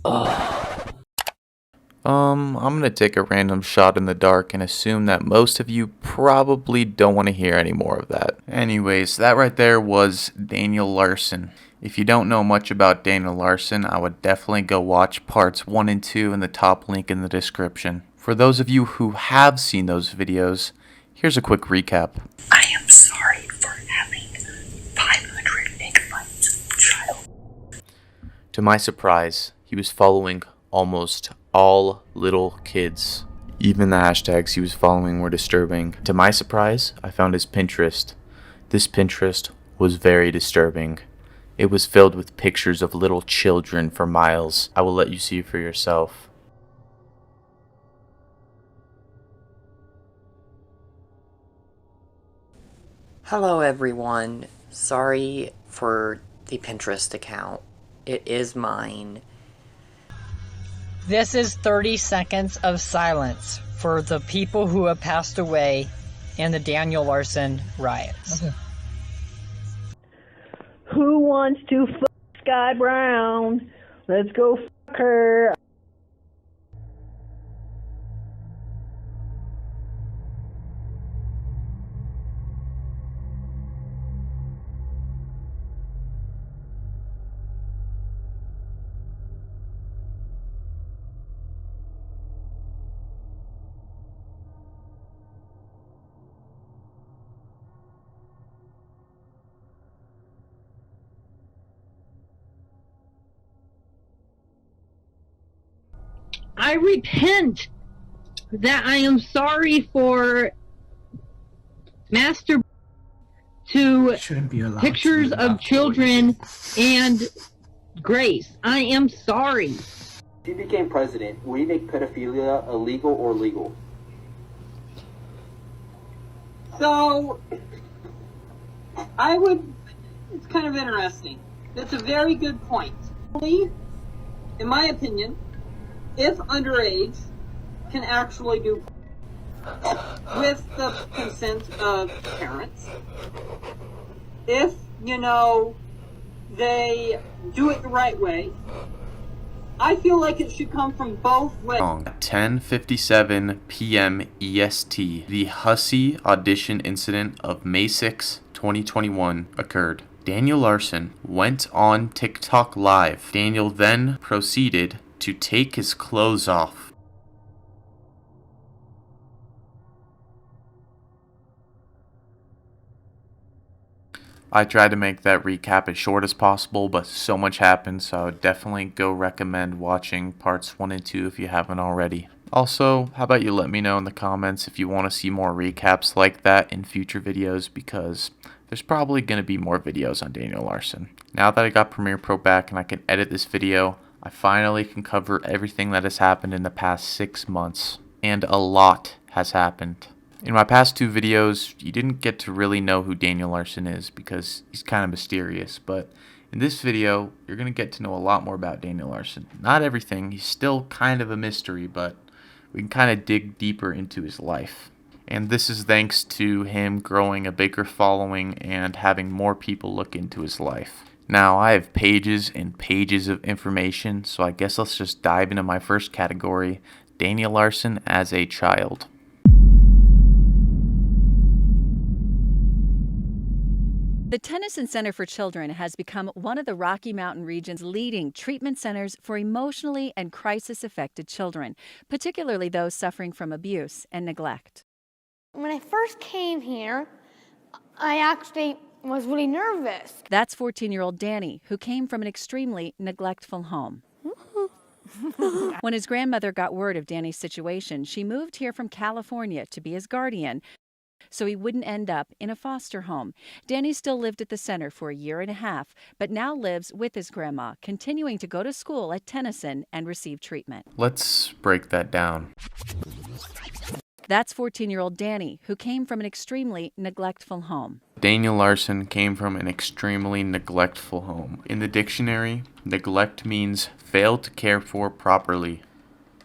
I'm gonna take a random shot in the dark and assume that most of you probably don't want to hear any more of that. Anyways, that right there was Daniel Larson. If you don't know much about Daniel Larson, I would definitely go watch parts 1 and 2 in the top link in the description. For those of you who have seen those videos, here's a quick recap. I am sorry for having 500 megabytes of child. To my surprise, he was following almost all little kids. Even the hashtags he was following were disturbing. To my surprise, I found his Pinterest. This Pinterest was very disturbing. It was filled with pictures of little children for miles. I will let you see for yourself. Hello everyone. Sorry for the Pinterest account. It is mine. This is 30 seconds of silence for the people who have passed away in the Daniel Larson riots. Okay. Who wants to fuck Sky Brown? Let's go fuck her. I repent that I am sorry for master to pictures of children and Grace. I am sorry. If you became president, would you make pedophilia illegal or legal? So, it's kind of interesting. That's a very good point. In my opinion, if underage can actually do with the consent of parents, if, they do it the right way, I feel like it should come from both ways. 10:57 p.m. EST. The Hussey audition incident of May 6, 2021 occurred. Daniel Larson went on TikTok Live. Daniel then proceeded to take his clothes off. I tried to make that recap as short as possible, but so much happened, so I would definitely go recommend watching parts 1 and 2 if you haven't already. Also, how about you let me know in the comments if you want to see more recaps like that in future videos, because there's probably going to be more videos on Daniel Larson. Now that I got Premiere Pro back and I can edit this video, I finally can cover everything that has happened in the past 6 months. And a lot has happened. In my past 2 videos, you didn't get to really know who Daniel Larson is because he's kind of mysterious, but in this video, you're going to get to know a lot more about Daniel Larson. Not everything, he's still kind of a mystery, but we can kind of dig deeper into his life. And this is thanks to him growing a bigger following and having more people look into his life. Now, I have pages and pages of information, so I guess let's just dive into my first category, Daniel Larson as a child. The Tennyson Center for Children has become one of the Rocky Mountain region's leading treatment centers for emotionally and crisis-affected children, particularly those suffering from abuse and neglect. When I first came here, I actually was really nervous. That's 14-year-old Danny, who came from an extremely neglectful home. When his grandmother got word of Danny's situation, she moved here from California to be his guardian, so he wouldn't end up in a foster home. Danny still lived at the center for a year and a half, but now lives with his grandma, continuing to go to school at Tennyson and receive treatment. Let's break that down. That's 14-year-old Danny, who came from an extremely neglectful home. Daniel Larson came from an extremely neglectful home. In the dictionary, neglect means fail to care for properly.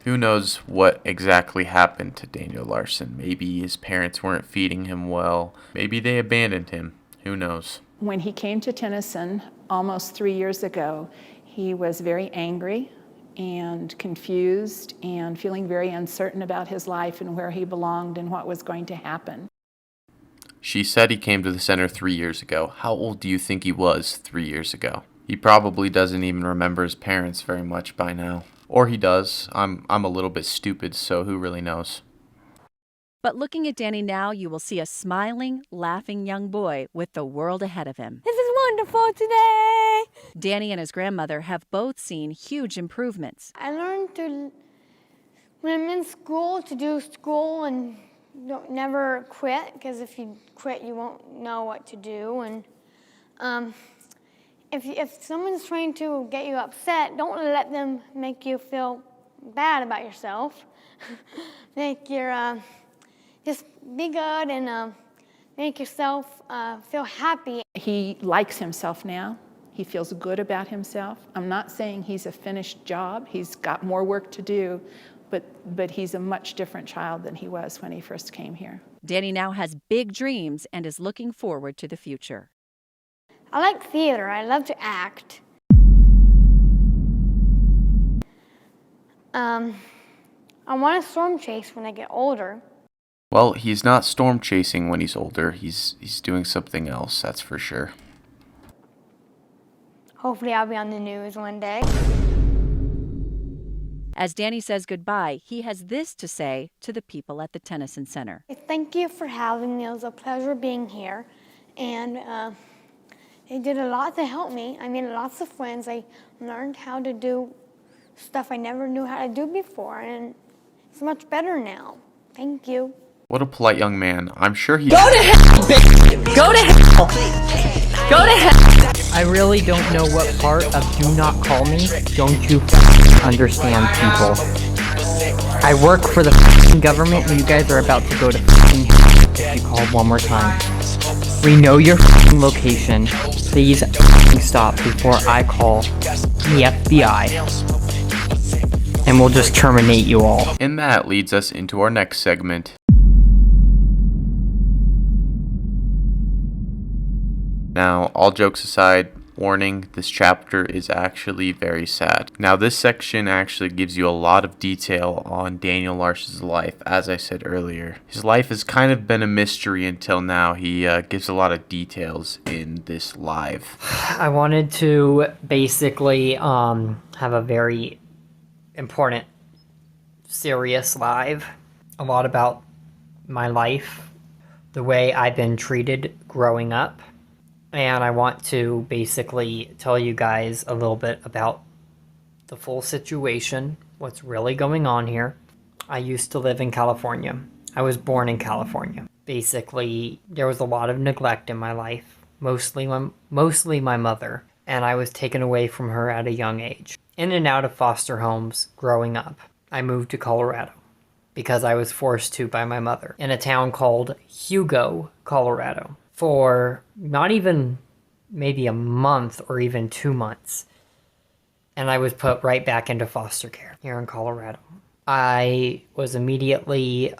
Who knows what exactly happened to Daniel Larson? Maybe his parents weren't feeding him well. Maybe they abandoned him. Who knows? When he came to Tennyson almost 3 years ago, he was very angry and confused and feeling very uncertain about his life and where he belonged and what was going to happen. She said he came to the center 3 years ago. How old do you think he was 3 years ago? He probably doesn't even remember his parents very much by now. Or he does. I'm a little bit stupid, so who really knows? But looking at Danny now, you will see a smiling, laughing young boy with the world ahead of him. This is wonderful today. Danny and his grandmother have both seen huge improvements. I learned to, when I'm in school, to do school and never quit, because if you quit, you won't know what to do. And if someone's trying to get you upset, don't let them make you feel bad about yourself. Just be good and make yourself feel happy. He likes himself now. He feels good about himself. I'm not saying he's a finished job. He's got more work to do, but he's a much different child than he was when he first came here. Danny now has big dreams and is looking forward to the future. I like theater. I love to act. I want to storm chase when I get older. Well, he's not storm chasing when he's older. He's doing something else, that's for sure. Hopefully I'll be on the news one day. As Danny says goodbye, he has this to say to the people at the Tennyson Center. Thank you for having me. It was a pleasure being here. And they did a lot to help me. I made lots of friends. I learned how to do stuff I never knew how to do before. And it's much better now. Thank you. What a polite young man. I'm sure he... Go to hell, bitch! Go to hell! Go to hell! I really don't know what part of do not call me don't you understand, people. I work for the government and you guys are about to go to hell if you call one more time. We know your location. Please stop before I call the FBI. And we'll just terminate you all. And that leads us into our next segment. Now, all jokes aside, warning, this chapter is actually very sad. Now, this section actually gives you a lot of detail on Daniel Larson's life, as I said earlier. His life has kind of been a mystery until now. He gives a lot of details in this live. I wanted to basically have a very important, serious live. A lot about my life, the way I've been treated growing up. And I want to basically tell you guys a little bit about the full situation, what's really going on here. I used to live in California. I was born in California. Basically, there was a lot of neglect in my life, mostly my mother, and I was taken away from her at a young age. In and out of foster homes growing up. I moved to Colorado because I was forced to by my mother in a town called Hugo, Colorado. For not even maybe a month or even 2 months. And I was put right back into foster care here in Colorado. I was immediately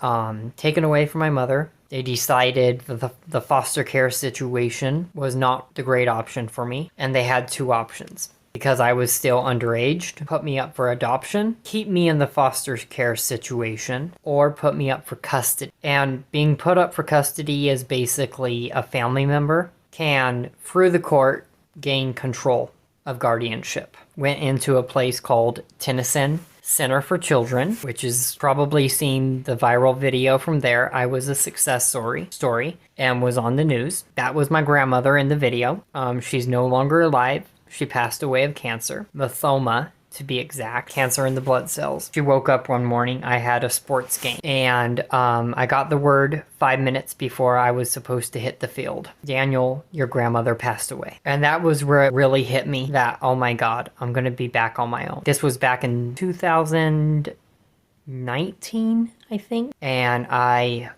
taken away from my mother. They decided that the foster care situation was not the great option for me. And they had two options. Because I was still underage, to put me up for adoption, keep me in the foster care situation, or put me up for custody. And being put up for custody is basically a family member can, through the court, gain control of guardianship. Went into a place called Tennyson Center for Children, which is probably seen the viral video from there. I was a success story and was on the news. That was my grandmother in the video. She's no longer alive. She passed away of cancer, lymphoma to be exact, cancer in the blood cells. She woke up one morning, I had a sports game, and I got the word 5 minutes before I was supposed to hit the field. Daniel, your grandmother passed away. And that was where it really hit me that, oh my God, I'm gonna be back on my own. This was back in 2019, I think, and I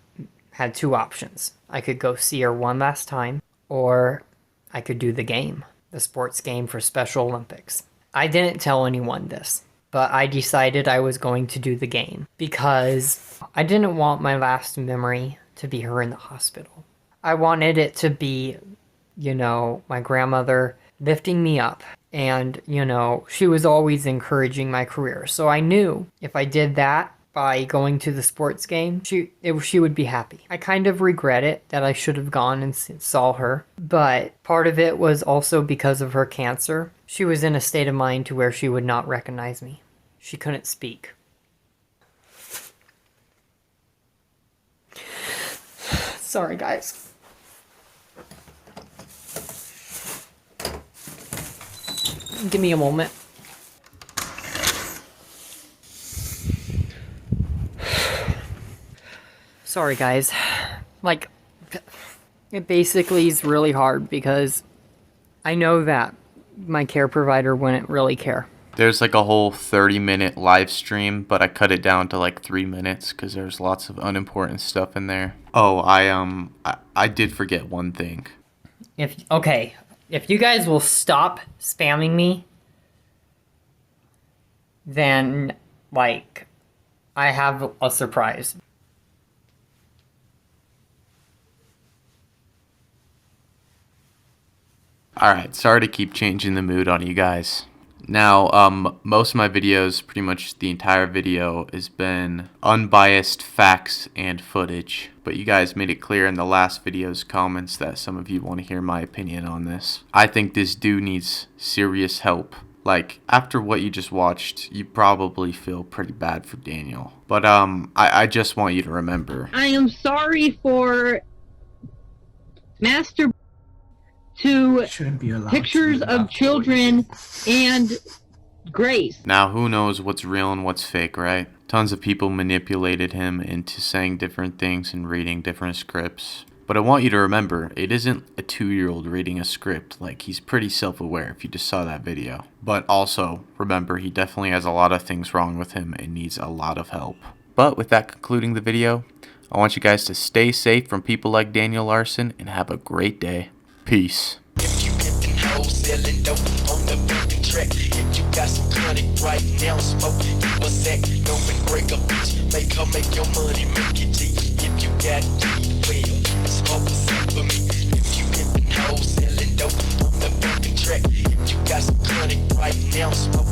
had two options. I could go see her one last time, or I could do the game. The sports game for Special Olympics. I didn't tell anyone this, but I decided I was going to do the game because I didn't want my last memory to be her in the hospital. I wanted it to be, you know, my grandmother lifting me up And, you know, she was always encouraging my career. So I knew if I did that by going to the sports game, she would be happy. I kind of regret it that I should have gone and saw her. But part of it was also because of her cancer. She was in a state of mind to where she would not recognize me. She couldn't speak. Sorry, guys. Give me a moment. Sorry, guys. Like, it basically is really hard because I know that my care provider wouldn't really care. There's like a whole 30-minute live stream, but I cut it down to like 3 minutes because there's lots of unimportant stuff in there. Oh, I did forget one thing. If you guys will stop spamming me, then, like, I have a surprise. Alright, sorry to keep changing the mood on you guys. Now, most of my videos, pretty much the entire video, has been unbiased facts and footage. But you guys made it clear in the last video's comments that some of you want to hear my opinion on this. I think this dude needs serious help. Like, after what you just watched, you probably feel pretty bad for Daniel. But, I just want you to remember. I am sorry for Master to pictures of children and Grace. Now, who knows what's real and what's fake, right? Tons of people manipulated him into saying different things and reading different scripts. But I want you to remember, it isn't a 2-year-old reading a script. Like, he's pretty self-aware if you just saw that video. But also, remember, he definitely has a lot of things wrong with him and needs a lot of help. But with that concluding the video, I want you guys to stay safe from people like Daniel Larson and have a great day. Peace. If you getting hoes selling dope on the fucking track, if you got some chronic right now, smoke you a sack, go and break a bitch, make her make your money, make it G. If you got G, well, smoke a sack for me. If you getting hoes selling dope on the fucking track, if you got some chronic right now, smoke